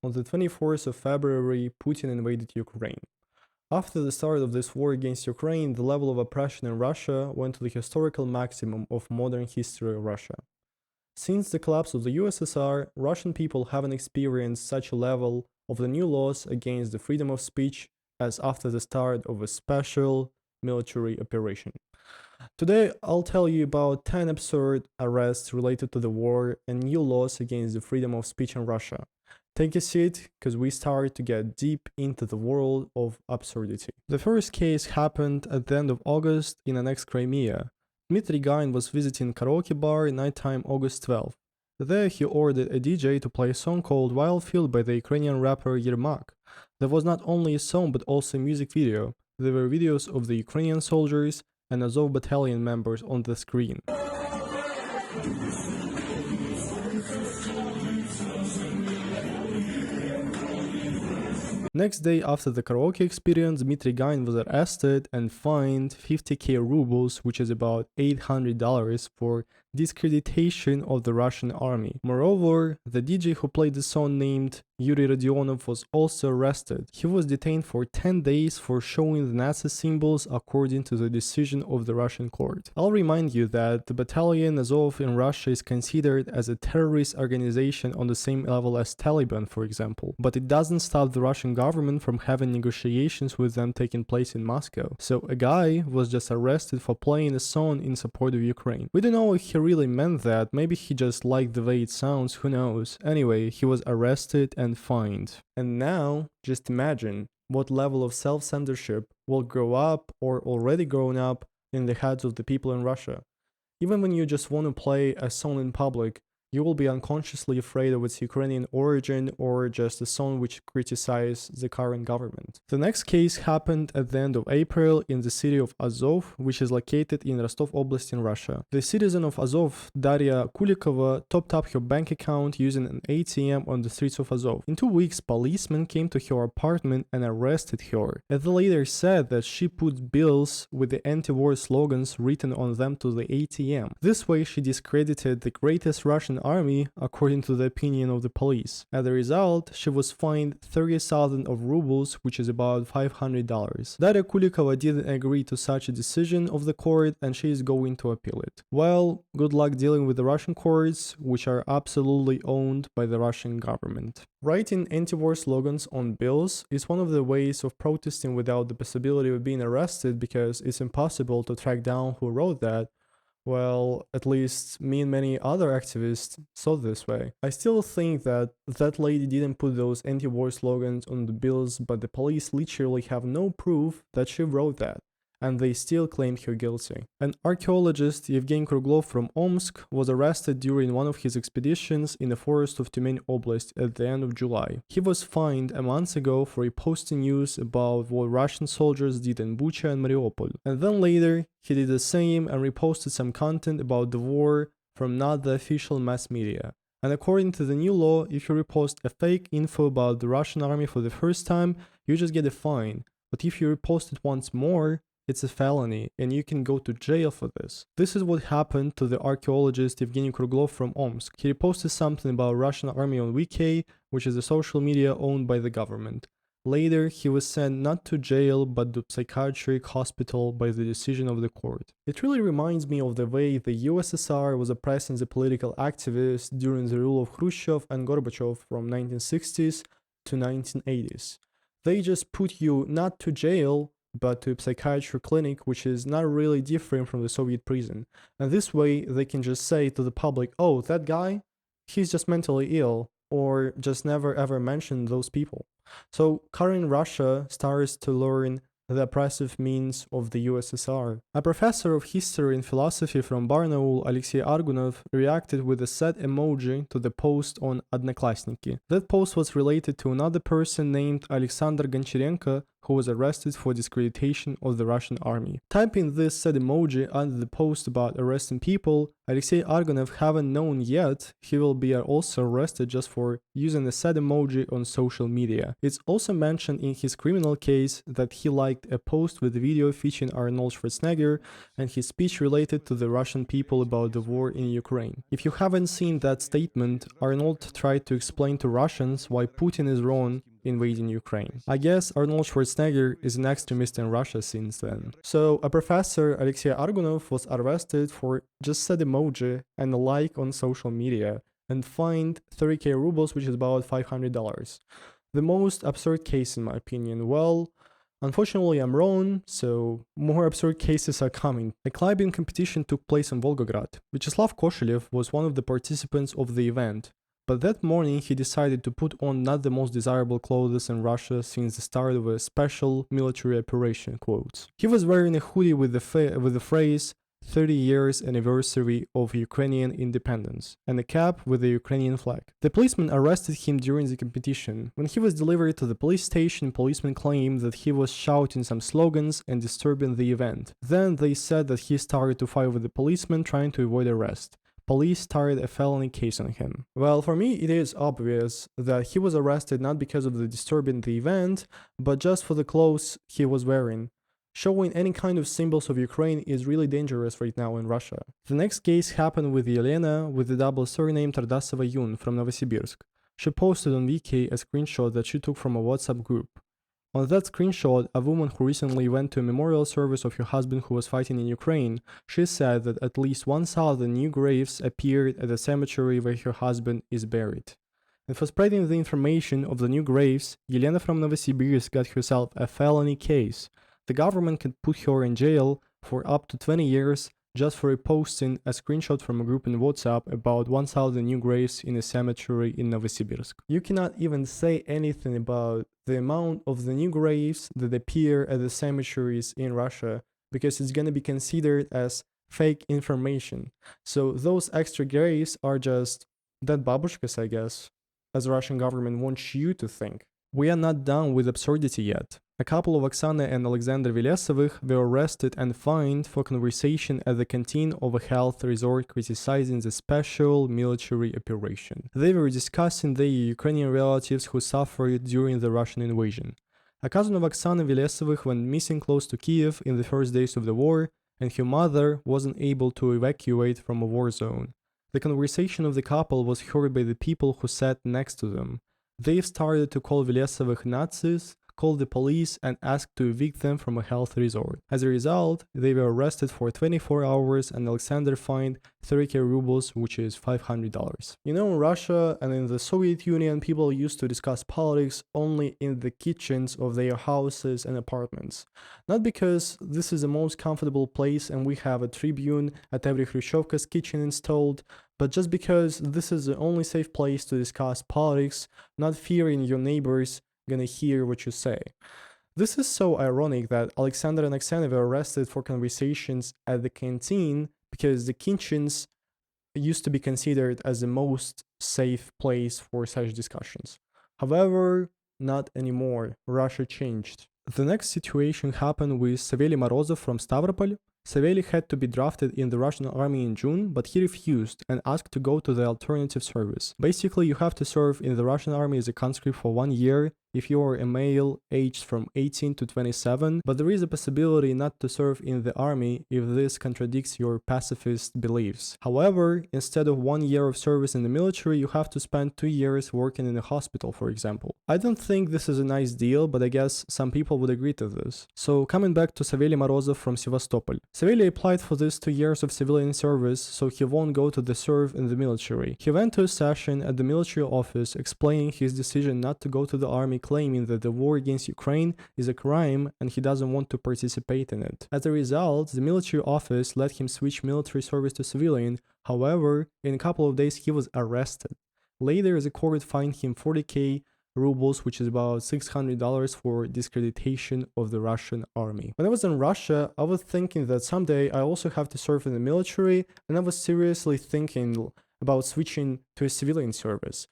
On the 24th of February, Putin invaded Ukraine. After the start of this war against Ukraine, the level of oppression in Russia went to the historical maximum of modern history of Russia. Since the collapse of the USSR, Russian people haven't experienced such a level of the new laws against the freedom of speech as after the start of a special military operation. Today, I'll tell you about 10 absurd arrests related to the war and new laws against the freedom of speech in Russia. Take a seat, because we start to get deep into the world of absurdity. The first case happened at the end of August in annexed Crimea. Dmitry Gain was visiting karaoke bar nighttime August 12th. There he ordered a DJ to play a song called Wildfield by the Ukrainian rapper Yermak. There was not only a song but also a music video. There were videos of the Ukrainian soldiers and Azov battalion members on the screen. Next day after the karaoke experience, Dmitry Gain was arrested and fined 50k rubles, which is about $800, for discreditation of the Russian army. Moreover, the DJ who played the song named Yuri Rodionov was also arrested. He was detained for 10 days for showing the Nazi symbols according to the decision of the Russian court. I'll remind you that the battalion Azov in Russia is considered as a terrorist organization on the same level as Taliban, for example, but it doesn't stop the Russian government from having negotiations with them taking place in Moscow. So a guy was just arrested for playing a song in support of Ukraine. We don't know if he really meant that, maybe he just liked the way it sounds, who knows. Anyway, he was arrested and fined. And now, just imagine what level of self-censorship will grow up or already grown up in the heads of the people in Russia. Even when you just want to play a song in public, you will be unconsciously afraid of its Ukrainian origin or just a song which criticizes the current government. The next case happened at the end of April in the city of Azov, which is located in Rostov Oblast in Russia. The citizen of Azov, Daria Kulikova, topped up her bank account using an ATM on the streets of Azov. In 2 weeks, policemen came to her apartment and arrested her. And the later said that she put bills with the anti-war slogans written on them to the ATM. This way, she discredited the greatest Russian army, according to the opinion of the police. As a result, she was fined 30,000 of rubles, which is about $500. Daria Kulikova didn't agree to such a decision of the court and she is going to appeal it. Well, good luck dealing with the Russian courts, which are absolutely owned by the Russian government. Writing anti-war slogans on bills is one of the ways of protesting without the possibility of being arrested, because it's impossible to track down who wrote that. Well, at least me and many other activists thought this way. I still think that that lady didn't put those anti-war slogans on the bills, but the police literally have no proof that she wrote that, and they still claimed her guilty. An archaeologist, Yevgeny Kruglov from Omsk, was arrested during one of his expeditions in the forest of Tyumen Oblast at the end of July. He was fined a month ago for reposting news about what Russian soldiers did in Bucha and Mariupol, and then later he did the same and reposted some content about the war from not the official mass media. And according to the new law, if you repost a fake info about the Russian army for the first time, you just get a fine. But if you repost it once more, it's a felony, and you can go to jail for this. This is what happened to the archaeologist Yevgeny Kruglov from Omsk. He reposted something about Russian army on VK, which is a social media owned by the government. Later, he was sent not to jail, but to psychiatric hospital by the decision of the court. It really reminds me of the way the USSR was oppressing the political activists during the rule of Khrushchev and Gorbachev from 1960s to 1980s. They just put you not to jail, but to a psychiatric clinic, which is not really different from the Soviet prison. And this way, they can just say to the public, oh, that guy, he's just mentally ill, or just never ever mention those people. So current Russia starts to learn the oppressive means of the USSR. A professor of history and philosophy from Barnaul, Alexei Argunov, reacted with a sad emoji to the post on Odnoklassniki. That post was related to another person named Alexander Goncharenko, who was arrested for discreditation of the Russian army. Typing this sad emoji under the post about arresting people, Alexei Argonov haven't known yet he will be also arrested just for using a sad emoji on social media. It's also mentioned in his criminal case that he liked a post with a video featuring Arnold Schwarzenegger and his speech related to the Russian people about the war in Ukraine. If you haven't seen that statement, Arnold tried to explain to Russians why Putin is wrong invading Ukraine. I guess Arnold Schwarzenegger is an extremist in Russia since then. So a professor, Alexei Argonov, was arrested for just sad emoji and a like on social media and fined 30k rubles, which is about $500. The most absurd case in my opinion. Well, unfortunately I'm wrong, so more absurd cases are coming. A climbing competition took place in Volgograd. Vyacheslav Koshelyev was one of the participants of the event. But that morning he decided to put on not the most desirable clothes in Russia since the start of a special military operation, quotes. He was wearing a hoodie with the phrase 30 years anniversary of Ukrainian independence and a cap with the Ukrainian flag. The policeman arrested him during the competition. When he was delivered to the police station, policemen claimed that he was shouting some slogans and disturbing the event. Then they said that he started to fight with the policeman trying to avoid arrest. Police started a felony case on him. Well, for me, it is obvious that he was arrested not because of the disturbing the event, but just for the clothes he was wearing. Showing any kind of symbols of Ukraine is really dangerous right now in Russia. The next case happened with Yelena with the double surname Tardasova Yun from Novosibirsk. She posted on Wiki a screenshot that she took from a WhatsApp group. On that screenshot, a woman who recently went to a memorial service of her husband who was fighting in Ukraine, she said that at least 1,000 new graves appeared at the cemetery where her husband is buried. And for spreading the information of the new graves, Yelena from Novosibirsk got herself a felony case. The government can put her in jail for up to 20 years just for posting a screenshot from a group in WhatsApp about 1,000 new graves in a cemetery in Novosibirsk. You cannot even say anything about the amount of the new graves that appear at the cemeteries in Russia because it's going to be considered as fake information. So those extra graves are just dead babushkas, I guess, as the Russian government wants you to think. We are not done with absurdity yet. A couple of Oksana and Alexander Velesovich were arrested and fined for conversation at the canteen of a health resort criticizing the special military operation. They were discussing their Ukrainian relatives who suffered during the Russian invasion. A cousin of Oksana Velesovich went missing close to Kiev in the first days of the war, and her mother wasn't able to evacuate from a war zone. The conversation of the couple was heard by the people who sat next to them. They started to call Velesovich Nazis, called the police and asked to evict them from a health resort. As a result, they were arrested for 24 hours and Alexander fined 30k rubles, which is $500. You know, in Russia and in the Soviet Union, people used to discuss politics only in the kitchens of their houses and apartments. Not because this is the most comfortable place and we have a tribune at every Khrushchevka's kitchen installed, but just because this is the only safe place to discuss politics, not fearing your neighbors gonna hear what you say. This is so ironic that Alexander and Oksana were arrested for conversations at the canteen because the kitchens used to be considered as the most safe place for such discussions. However, not anymore. Russia changed. The next situation happened with Savely Morozov from Stavropol. Savely had to be drafted in the Russian army in June, but he refused and asked to go to the alternative service. Basically, you have to serve in the Russian army as a conscript for 1 year if you are a male aged from 18 to 27, but there is a possibility not to serve in the army if this contradicts your pacifist beliefs. However, instead of 1 year of service in the military, you have to spend 2 years working in a hospital, for example. I don't think this is a nice deal, but I guess some people would agree to this. So coming back to Savely Morozov from Sevastopol. Savely applied for this 2 years of civilian service, so he won't go to the serve in the military. He went to a session at the military office explaining his decision not to go to the army, claiming that the war against Ukraine is a crime and he doesn't want to participate in it. As a result, the military office let him switch military service to civilian. However, in a couple of days he was arrested. Later, the court fined him 40k rubles, which is about $600 for discreditation of the Russian army. When I was in Russia, I was thinking that someday I also have to serve in the military, and I was seriously thinking about switching to a civilian service.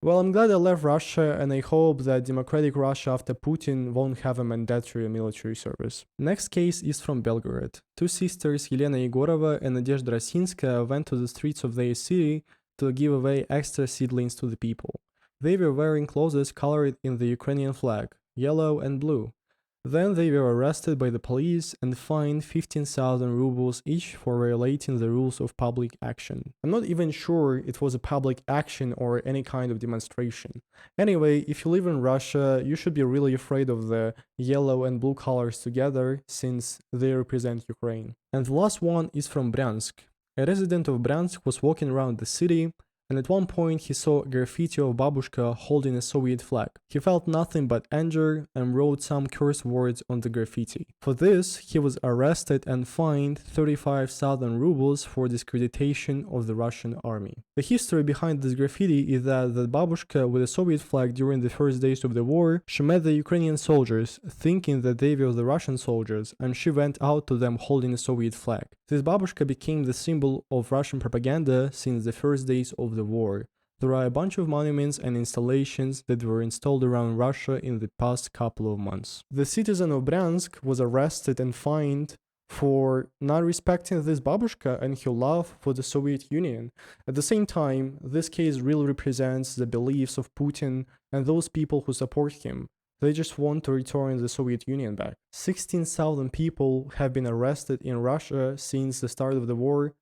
Well, I'm glad I left Russia, and I hope that democratic Russia after Putin won't have a mandatory military service. Next case is from Belgorod. Two sisters, Elena Yegorova and Nadezhda Rosinskaya, went to the streets of their city to give away extra seedlings to the people. They were wearing clothes colored in the Ukrainian flag, yellow and blue. Then they were arrested by the police and fined 15,000 rubles each for violating the rules of public action. I'm not even sure it was a public action or any kind of demonstration. Anyway, if you live in Russia, you should be really afraid of the yellow and blue colors together since they represent Ukraine. And the last one is from Bryansk. A resident of Bryansk was walking around the city, and at one point he saw a graffiti of Babushka holding a Soviet flag. He felt nothing but anger and wrote some curse words on the graffiti. For this, he was arrested and fined 35,000 rubles for discreditation of the Russian army. The history behind this graffiti is that the Babushka with a Soviet flag during the first days of the war, she met the Ukrainian soldiers thinking that they were the Russian soldiers, and she went out to them holding a Soviet flag. This Babushka became the symbol of Russian propaganda since the first days of the war. There are a bunch of monuments and installations that were installed around Russia in the past couple of months. The citizen of Bryansk was arrested and fined for not respecting this babushka and her love for the Soviet Union. At the same time, this case really represents the beliefs of Putin and those people who support him. They just want to return the Soviet Union back. 16,000 people have been arrested in Russia since the start of the war,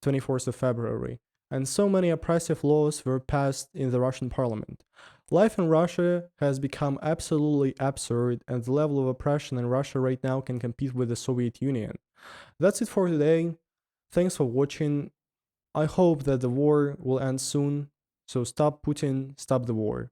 24th of February. And so many oppressive laws were passed in the Russian parliament. Life in Russia has become absolutely absurd, and the level of oppression in Russia right now can compete with the Soviet Union. That's it for today. Thanks for watching. I hope that the war will end soon. So stop Putin, stop the war.